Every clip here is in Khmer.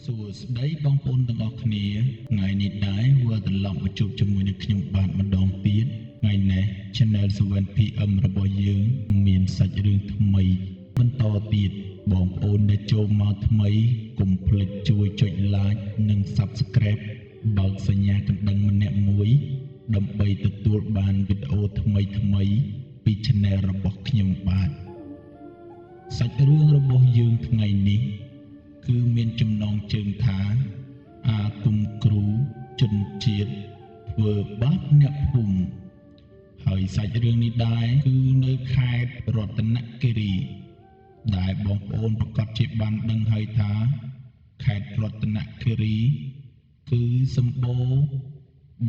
សួស្តីបងប្អូនទាំងអស់គ្នាថ្ងៃនេះដែរវិលត្រឡប់មកជួបជាមួយនឹងខ្ញុំបាទម្ដងទៀតថ្ងៃនេះ Channel 7PM របស់យើងមានសាច់រឿងថ្មីបន្តទៀតបងប្អូនដែលចូលមកថ្មីកុំភ្លេចជួយចុច Like និង Subscribe បើកសញ្ញាកណ្ដឹងម្នាក់មួយដើម្បីទទួលបានវីដេអូថ្មីៗពី Channel របស់ខ្ញុំបាទសាច់រឿងរបស់យើងថ្ងៃនេះគឺមានចំណងជើងថាអាគុំគ្រូជនជាតិធ្វើបាបអ្នកភូមិហើយសាច់រឿងនេះដែរគឺនៅខេត្តរតនគិរីដែលបងប្អូនប្រកាសជាបានដឹងហើយថាខេត្តរតនគិរីគឺសម្បូរ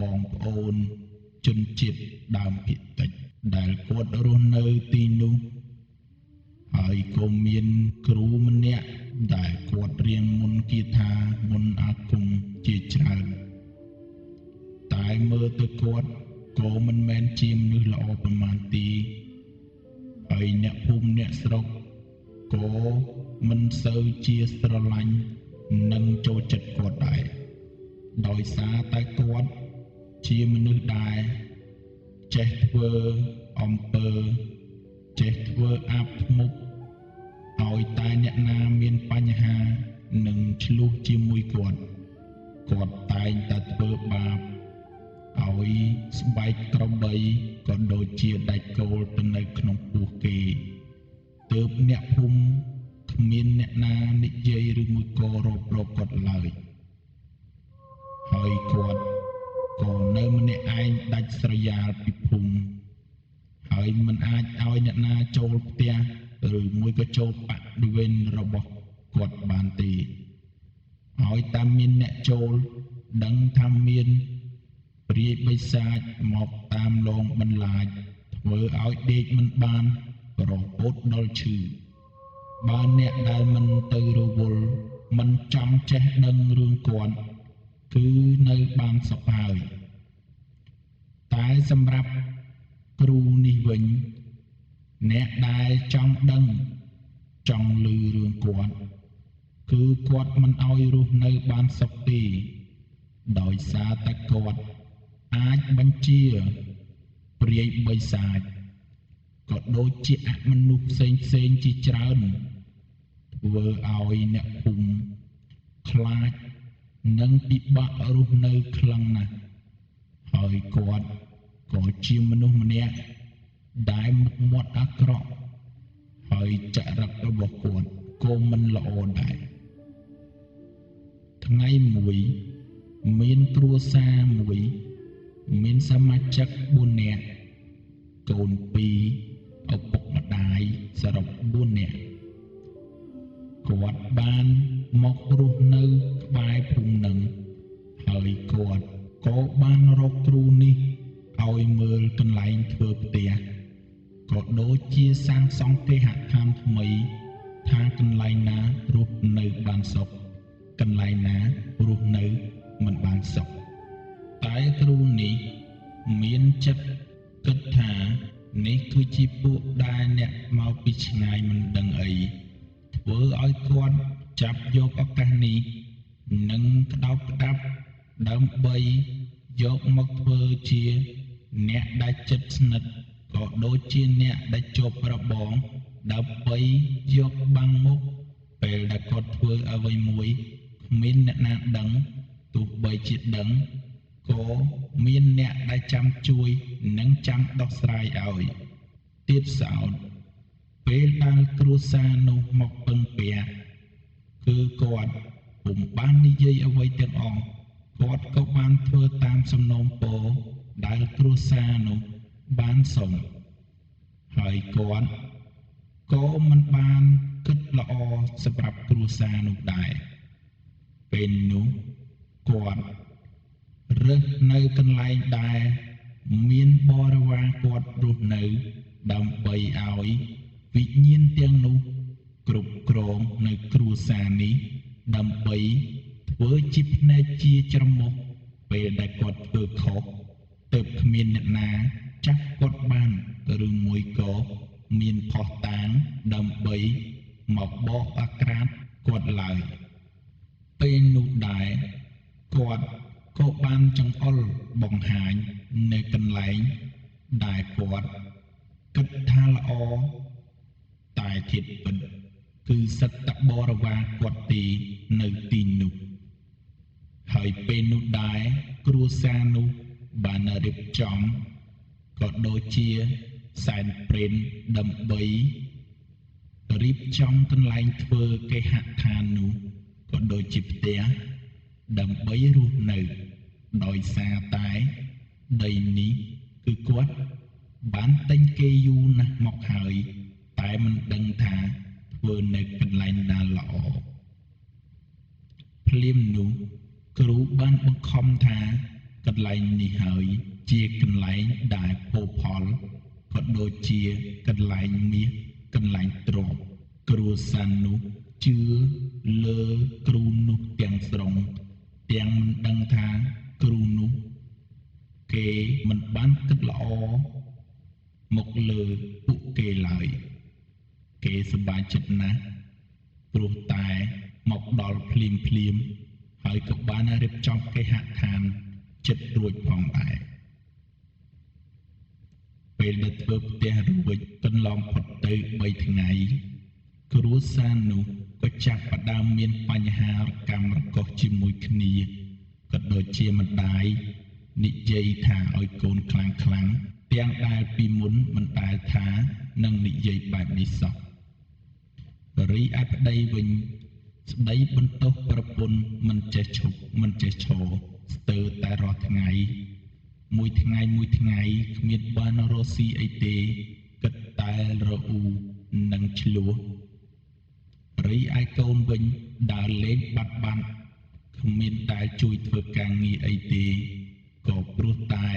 បងប្អូនជនជាតិដើមភាគតិចដែលគាត់រស់នៅទីនោះហើយក៏មានគ្រូម្នាក់ដែលគាត់រៀងមុនគាថាមុនអាគមជាច្រើនតែមើលទៅគាត់ក៏មិនមែនជាមនុស្សល្អប្រមាណទេហើយអ្នកភូមិអ្នកស្រុកក៏មិនសូវជាស្រឡាញ់និងចូលចិត្តគាត់ដែរដោយសារតែគាត់ជាមនុស្សដែលចេះធ្វើអំពើចេះធ្វើអាបធ្មប់ឲ្យតែអ្នកណាមានបញ្ហានឹងឆ្លោះជាមួយគាត់តែងតែធ្វើបាបឲ្យស្បែកក្របីក៏ដូចជាដាច់គោលទៅនៅក្នុងពោះគេទើបអ្នកភូមិគ្មានអ្នកណានិយាយឬមួយក៏រកគាត់ឡើយហើយគាត់ក៏នៅម្នាក់ឯងដាច់ស្រយាលពីភូមិហើយមិនអាចឲ្យអ្នកណាចូលផ្ទះឬមួយក៏ចូលបរិវេណរបស់គាត់បានទេឲ្យតាមមានអ្នកចូលដឹងថាមានព្រាយបិសាចមកតាមលងបន្លាចធ្វើឲ្យដេកមិនបានរហូតដល់ឈឺបើអ្នកដែលមិនទៅរវល់មិនចង់ចេះដឹងរឿងគាត់គឺនៅបានសុខហើយតែសម្រាប់គ្រូនេះវិញអ្នកដែលចង់ដឹងចង់ឮរឿងគាត់គឺគាត់មិនឲ្យរស់នៅបានសុខទេដោយសារតែគាត់អាចបញ្ជាព្រាយបិសាចក៏ដូចជាអមនុស្សផ្សេងជាច្រើនធ្វើឲ្យអ្នកភូមិខ្លាចនិងពិបាករស់នៅខ្លាំងណាស់ហើយគាត់ក៏ជាមនុស្សម្នាក់ដែលមុខមាត់អាក្រក់ហើយចរិតរបស់គាត់ក៏មិនល្អដែរថ្ងៃមួយមានគ្រួសារមួយមានសមាជិក4នាក់កូន2ឪពុកម្ដាយសរុប4នាក់គាត់បានមករស់នៅក្បែរភូមិនឹងហើយគាត់ក៏បានរកគ្រូនេះឲ្យមើលកន្លែងធ្វើផ្ទះក៏ដូចជាសាងសង់គេហដ្ឋានថ្មីថាកន្លែងណារស់នៅបានសុខកន្លែងណារស់នៅមិនបានសុខតែគ្រូនេះមានចិត្តគិតថានេះគឺជាពួកដែលអ្នកមកពីឆ្ងាយមិនដឹងអីធ្វើឲ្យគាត់ចាប់យកឱកាសនេះនិងក្តោបក្តាប់ដើម្បីយកមកធ្វើជាអ្នកដែលចិត្តស្និទ្ធក៏ដូចជាអ្នកដែលជាប់របងដើម្បីយកបាំងមុខពេលដែលគាត់ធ្វើអ្វីមួយគ្មានអ្នកណាដឹងទោះបីជាដឹងក៏មានអ្នកដែលចាំជួយនិងចាំដោះស្រាយឲ្យទៀតសោតពេលដែលគ្រួសារនោះមកពឹងពាក់គឺគាត់ពុំបាននិយាយអ្វីទាំងអស់គាត់ក៏បានធ្វើតាមសំណូមពរដែលគ្រួសារនោះបានសុំហើយគាត់ក៏មិនបានគិតល្អសម្រាប់គ្រួសារនោះដែរពេលនោះគាត់រើសនៅកន្លែងដែលមានបរិវារគាត់រស់នៅដើម្បីឲ្យវិញ្ញាណទាំងនោះគ្រប់គ្រងនៅគ្រួសារនេះដើម្បីធ្វើជាភ្នែកជាច្រមុះពេលដែលគាត់ធ្វើខុសទើបគ្មានអ្នកណាចាប់គាត់បានឬមួយក៏មានផុសតាងដើម្បីមកបកអាក្រាត គាត់ឡើយពេលនោះដែរគាត់ក៏បានចង្អុលបង្ហាញនៅកន្លែងដែលគាត់គិតថាល្អតែធៀបពិតគឺសិតតបរិវារគាត់ទីនៅទីនោះហើយពេលនោះដែរគ្រួសារនោះបានរៀបចំក៏ដូចជាសែនព្រេនដើម្បីរៀបចំកន្លែងធ្វើគេហដ្ឋាននោះក៏ដូចជាផ្ទះដើម្បីរស់នៅដោយសារតែដីនេះគឺគាត់បានទិញគេយូរណាស់មកហើយតែមិនដឹងថាធ្វើនៅកន្លែងណាល្អភ្លាមនោះគ្រូបានបង្ខំថាកន្លែងនេះហើយជាកន្លែងដែលពោផលក៏ដូចជាកន្លែងមាសកន្លែងទ្រព្យគ្រួសារនោះជឿលើគ្រូនោះទាំងស្រុងទាំងមិនដឹងថាគ្រូនោះគេមិនបានគិតល្អមកលើពួកគេឡើយគេសប្បាយចិត្តណាស់ព្រោះតែមកដល់ភ្លាមហើយក៏បានរៀបចំគេហដ្ឋានចិត្តរួចផងដែរពេលដែលធ្វើផ្ទះរួចកន្លងផុតទៅ3ថ្ងៃគ្រួសារនោះក៏ចាប់ផ្ដើមមានបញ្ហារកម្មរកុសជាមួយគ្នាក៏ដូចជាម្ដាយនិយាយថាឲ្យកូនខ្លាំងទាំងដែលពីមុនមិនដែលថានឹងនិយាយបែបនេះសោះរីឯប្តីវិញស្ដីបន្ទោសប្រពន្ធមិនចេះឈប់មិនចេះឈរស្ទើរតែរាល់ថ្ងៃមួយថ្ងៃគ្មានបានរកស៊ីអីទេគិតតែរអ៊ូនឹងឆ្លោះរីឯកូនវិញដើរលេងបាត់គ្មានដែលជួយធ្វើការងារអីទេក៏ព្រោះតែ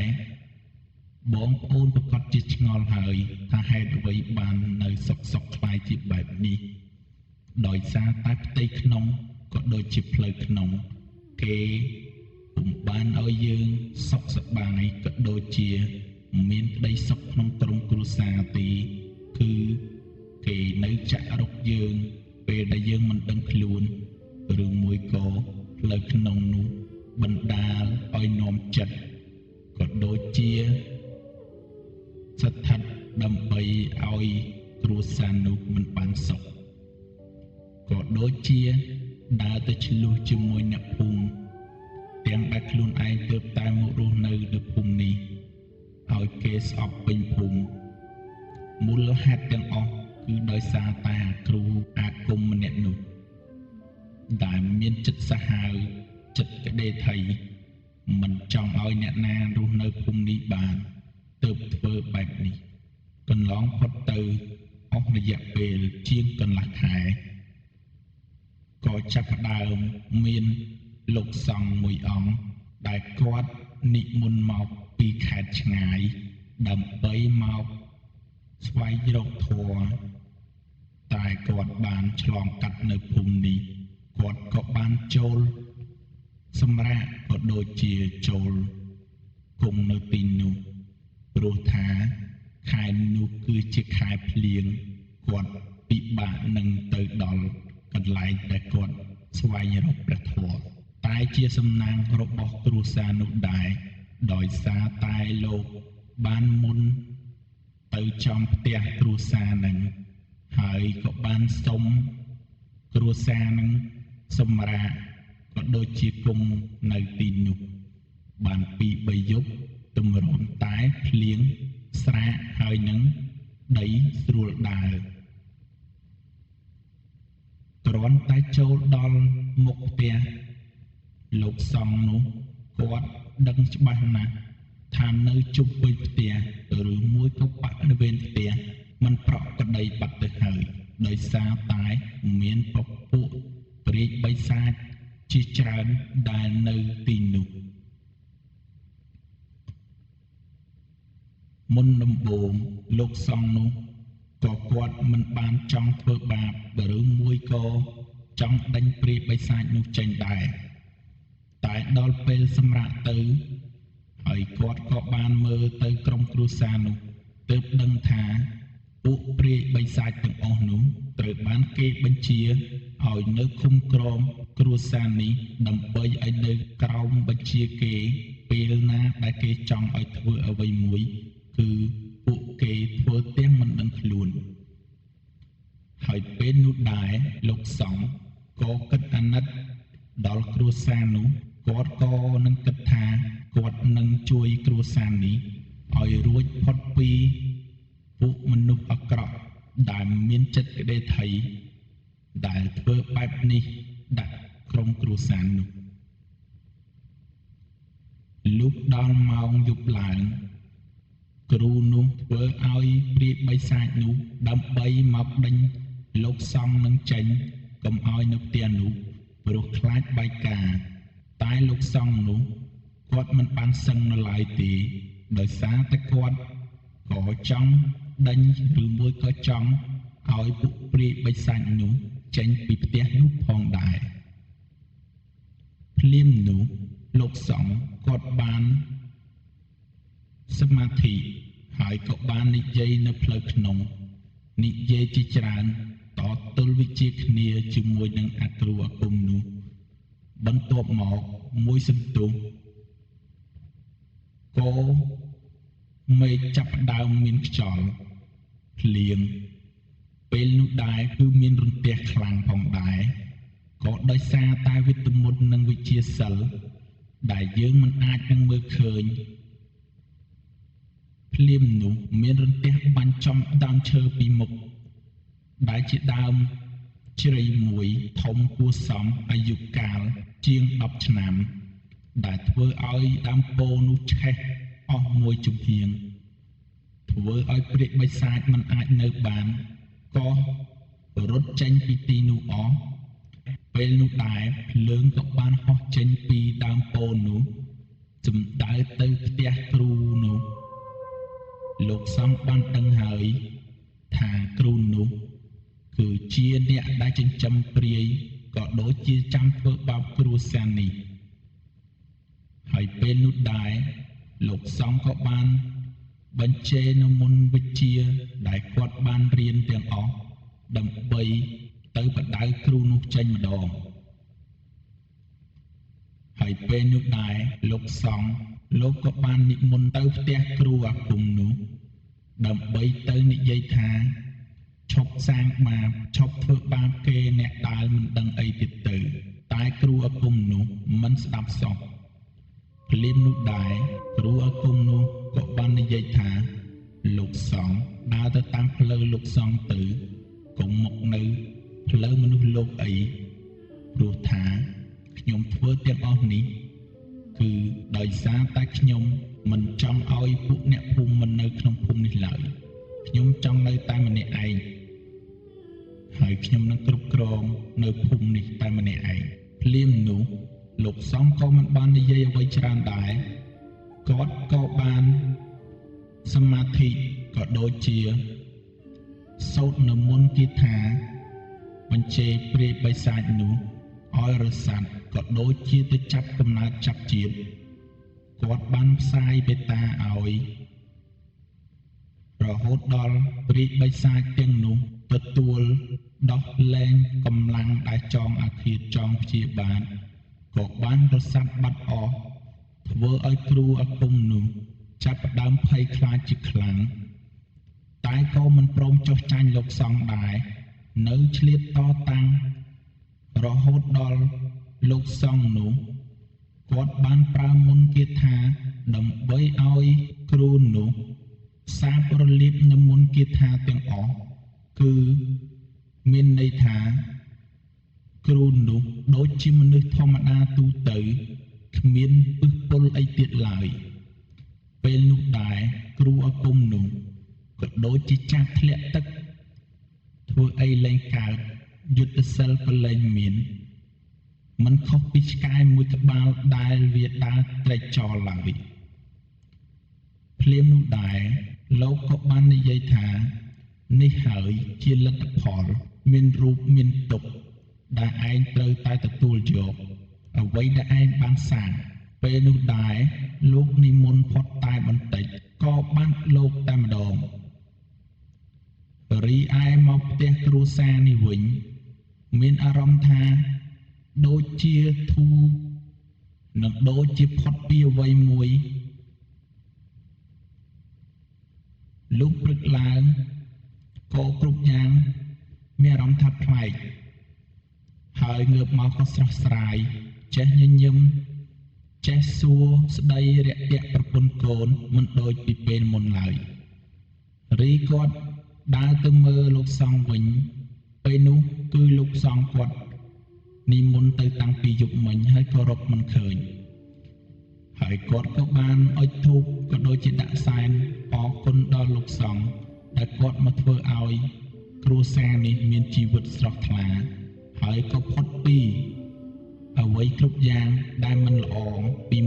បងប្អូនប្រកាសជាឆ្ងល់ហើយថាហេតុអ្វីបាននៅសុកខ្លាយជាបែបនេះដោយសារតែផ្ទៃក្នុងក៏ដូចជាផ្លូវក្នុងគេពុំបានឲ្យយើងសុខសប្បាយក៏ដូចជាមានក្តីសុខក្នុងក្រុមគ្រួសារទេគឺគេនៅចាក់រុកយើងពេលដែលយើងមិនដឹងខ្លួនឬមួយក៏ផ្លូវក្នុងនោះបណ្ដាលឲ្យនាំចិត្តក៏ដូចជាស្ថិតដើម្បីឲ្យគ្រួសារនោះមិនបានសុខក៏ដូចជាដើរទៅឆ្លោះជាមួយអ្នកភូមិទាំងដែលខ្លួនឯងទើបតែមករស់នៅភូមិនេះឲ្យគេស្អប់ពេញភូមិមូលហេតុទាំងអស់គឺដោយសារតែគ្រូអាគមម្នាក់នោះដែលមានចិត្តសាហាវចិត្តក្តីថៃមិនចង់ឲ្យអ្នកណារស់នៅភូមិនេះបានទើបធ្វើបែបនេះកន្លងផុតទៅអស់រយៈពេលជាងកន្លះខែក៏ចាប់ផ្ដើមមានលោកសង្ឃមួយអង្គដែលគាត់និមន្តមកពីខេត្តឆ្ងាយដើម្បីមកស្វែងរកធម៌តែគាត់បានឆ្លងកាត់នៅភូមិនេះគាត់ក៏បានចូលសម្រាប់ក៏ដូចជាចូលគង់នៅទីនោះព្រោះថាខែនោះគឺជាខែភ្លៀងគាត់ពិបាកនឹងទៅដល់កន្លែងដែលគាត់ស្វែងរកព្រះធម៌តែជាសំណាងរបស់គ្រួសារនោះដែរដោយសារតែលោកបានមុនទៅចំផ្ទះគ្រួសារនឹងហើយក៏បានសុំគ្រួសារនឹងសម្រាប់ក៏ដូចជាគង់នៅទីនោះបាន2-3យប់ទម្រាំតែភ្លៀងស្រាកហើយនឹងដីស្រួលដើរគ្រាន់តែចូលដល់មុខផ្ទះលោកសង្ឃនោះគាត់ដឹងច្បាស់ណាស់ថានៅជុំវិញផ្ទះឬមួយក៏បរិវេណផ្ទះมันប្រក់ក្តីបាត់ទៅហើយដោយសារតែមានពពួកព្រាយបិសាចជាច្រើនដែលនៅទីនោះមុនដំបូងលោកសង្ឃនោះក៏គាត់មិនបានចង់ធ្វើបាបឬមួយក៏ចង់ដេញព្រាយបិសាចនោះចេញដែរតែដល់ពេលសម្រាប់ទៅហើយគាត់ក៏បានមើលទៅក្រុមគ្រួសារនោះទើបដឹងថាពួកព្រាយបិសាចទាំងអស់នោះត្រូវបានគេបញ្ជា ឲ្យនៅឃុំក្រមគ្រួសារនេះដើម្បីឲ្យនៅក្រោមបញ្ជាគេពេលណាដែលគេចង់ឲ្យធ្វើអ្វីមួយគឺពួកគេធ្វើទាំងមិនដឹងខ្លួនហើយពេលនោះដែរលោកសង្ឃក៏គិតអាណិតដល់គ្រួសារនោះគាត់ក៏នឹងគិតថាគាត់នឹងជួយគ្រួសារនេះឲ្យរួចផុតពីពួកមនុស្សអាក្រក់ដែលមានចិត្តក្តីថៃដែលធ្វើបែបនេះដាក់ក្រុមគ្រួសារនោះលុះដល់ម៉ោងយប់ឡើងគ្រូនោះធ្វើឲ្យព្រាយបិសាចនោះដើម្បីមកដេញលោកសង្ឃនឹងចេញកុំឲ្យនៅផ្ទះនោះព្រោះខ្លាចបែកការតែលោកសង្ឃនោះគាត់មិនបានសឹងនៅឡើយទេដោយសារតែគាត់ក៏ចង់ដេញឬមួយក៏ចង់ឲ្យពួកព្រាយបិសាចនោះចេញពីផ្ទះនោះផងដែរភ្លាមនោះលោកសង្ឃគាត់បានសមាធិហើយក៏បាននិយាយនៅផ្លូវក្នុងនិយាយជាច្រើនតទល់វិជាគ្នាជាមួយនឹងអាគ្រូអាគមនោះបន្ទាប់មកមួយសន្ទុះក៏មេឃចាប់ដើមមានខ្យល់ភ្លៀងពេលនោះដែរគឺមានរន្ទះខ្លាំងផងដែរក៏ដោយសារតែវិតមុតនិងវិជាសិលដែលយើងមិនអាចនឹងមើលឃើញភ្លាមនោះមានរន្ទះបាញ់ចំដើមឈើពីមុខដែលជាដើមជ្រៃមួយធំគួរសមអាយុកាលជាង10ឆ្នាំដែលធ្វើឲ្យដើមពោធិ៍នោះឆេះអស់មួយជំហានធ្វើឲ្យព្រាយបិសាចមិនអាចនៅបានក៏រត់ចេញពីទីនោះអស់ពេលនោះដែរភ្លើងក៏បានហោះចេញពីដើមពោធិ៍នោះសំដៅទៅផ្ទះគ្រូនោះលោកសង្ឃបានដឹងហើយថាគ្រូនោះគឺជាអ្នកដែលចិញ្ចឹមព្រាយក៏ដូចជាចាំធ្វើបាបគ្រួសារនេះហើយពេលនោះដែរលោកសង្ឃក៏បានបញ្ជេនៅមុនវិជ្ជាដែលគាត់បានរៀនទាំងអស់ដើម្បីទៅបដៅគ្រូនោះចេញម្ដងហើយពេលនោះដែរលោកសង្ឃលោកក៏បាននិមន្តទៅផ្ទះគ្រូអាគមនោះដើម្បីទៅនិយាយថាឈប់សាងបាបឈប់ធ្វើបាបគេអ្នកដែលមិនដឹងអីទៀតទៅតែគ្រូអាគមនោះមិនស្ដាប់សោះភ្លាមនោះដែរគ្រូអាគមនោះក៏បាននិយាយថាលោកសង្ឃដើរទៅតាមផ្លូវលោកសង្ឃទៅកុំមកនៅផ្លូវមនុស្សលោកអីព្រោះថាខ្ញុំធ្វើទាំងអស់នេះគឺដោយសារតែខ្ញុំមិនចង់ឲ្យពួកអ្នកភូមិមិននៅក្នុងភូមិនេះឡើយខ្ញុំចង់នៅតែម្នាក់ឯងហើយខ្ញុំនឹងគ្រប់គ្រងនៅភូមិនេះតែម្នាក់ឯងភ្លាមនោះលោកសង្ឃក៏មិនបាននិយាយអ្វីច្រើនដែរគាត់ក៏បានសមាធិក៏ដូចជាសូត្រនៅមុនគាថាបញ្ជេព្រាយបិសាចនោះឲ្យរសាត់ក៏ដូចជាទៅចាប់កំណើតចាប់ជាតិគាត់បានផ្សាយបេតាឲ្យរហូតដល់ព្រាយបិសាចទាំងនោះទទួលដោះលែងកម្លាំងដែលចងអាឃាតចងព្យាបាទក៏បានរសាត់បាត់អស់ធ្វើឲ្យគ្រូអាគមនោះចាប់ផ្ដើមភ័យខ្លាចជាខ្លាំងតែក៏មិនព្រមចុះចាញ់លោកសង្ឃដែរនៅឆ្លៀតតតាំងរហូតដល់លោកសង្ឃនោះគាត់បានប្រើមន្តគាថាដើម្បីឲ្យគ្រូនោះសាបរលាបនៅមន្តគាថាទាំងអស់គឺមានន័យថាគ្រូនោះដូចជាមនុស្សធម្មតាទូទៅគ្មានពឹសពុលអីទៀតឡើយពេលនោះដែរគ្រូអាគមនោះក៏ដូចជាចាស់ធ្លាក់ទឹកធ្វើអីលែងកើតយុទ្ធសិលក៏លែងមានមិនខុសពីឆ្កែមួយក្បាលដែលវាដើរត្រេកចោលឡើយភ្លាមនោះដែរលោកក៏បាននិយាយថានេះហើយជាលទ្ធផលមានរូបមានទុក្ខដែលឯងត្រូវតែទទួលយកអ្វីដែលឯងបានសាងពេលនោះដែរលោកនិមន្តផុតតែបន្តិចក៏បានលោកតែម្ដងរីឯមកផ្ទះគ្រួសារនេះវិញ មានអារម្មណ៍ថាដូចជាធូរនិងដូចជាផុតពីអ្វីមួយលុះព្រឹកឡើងក៏គ្រប់យ៉ាងមានអារម្មណ៍ថាប្លែកហើយងើបមកក៏ស្រស់ស្រាយចេះញញឹមចេះសួរស្ដីរាក់ទាក់ប្រពន្ធកូនមិនដូចពីពេលមុនឡើយរីគាត់ដើរទៅមើលលោកសង្ឃវិញពេលនោះគឺលោកសង្ឃគាត់និមន្តទៅតាំងពីយប់មិញហើយក៏រកមិនឃើញហើយគាត់ក៏បានអុជធូបក៏ដូចជាដាក់សែនអរគុណដល់លោកសង្ឃដែលគាត់មកធ្វើឲ្យគ្រួសារនេះមានជីវិតស្រស់ថ្លាហើយក៏ផុតពីអ្វីគ្រប់យ៉ាងដែលមិនល្អពី